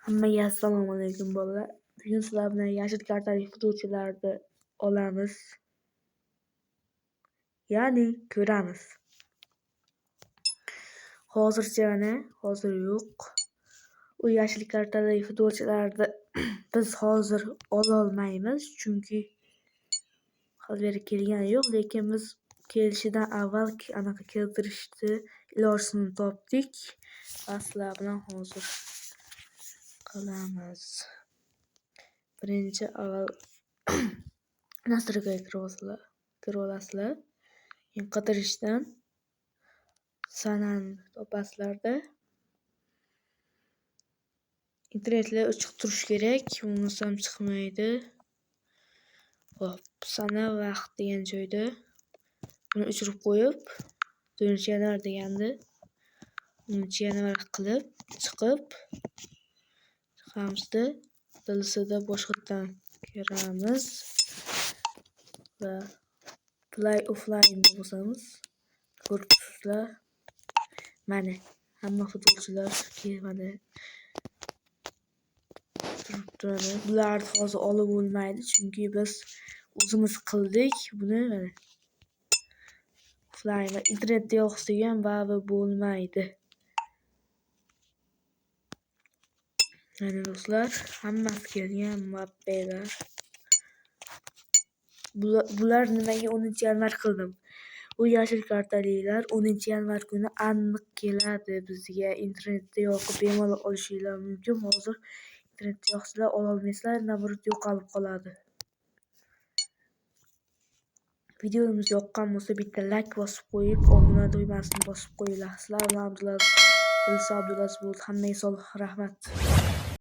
Hammaga assalomu alaykum bolalar. Bugun sizlar bilan yashil kartali futbolchilarni olamiz. Ya'ni ko'ramiz. Hozircha hozir yo'q. U yashil kartali futbolchilarni biz hozir ola olmaymiz, chunki hali kelgani yo'q, lekin biz kelishidan avval anaqa keltirishni ilojini topdik. Sizlar bilan hozir qilamiz. Birinchi avval nastroyga kirib olasizlar. Qidirishdan sanani topasizlarda. Internetda ochiq turishi kerak, bo'lmasam chiqmaydi. Hop, sana vaqt degan joyda buni o'chirib qo'yib, 4-yanvar deganda 10-yanvar qilib chiqib chiqamizda DLSda boshqatdan kiramiz va play offline bosamiz. Ko'ribsizlar. Mana hamma futbolchilar mana turibdi. Bularni hozir olib bo'lmaydi, chunki biz o'zimiz qildik buni. Mana offline va internetda yo'qsa ham baribir bo'lmaydi. Mana do'stlar, hammasi kelgan Mbappelar. Bular nimaga 10-yanvar qildim? U yashil kartalilar 10-yanvar kuni aniq keladi bizga. Internetda yo'qib bemalol olishingiz mumkin. Hozir internetda yo'qsalar ola olmaysizlar, navrut yo'qolib qoladi. Videomiz yoqqan bo'lsa bitta like bosib qo'yib, obuna tugmasini bosib qo'yinglar. Sizlar bilan Abdulaziz bo'ldi. Hammaga sog', rahmat.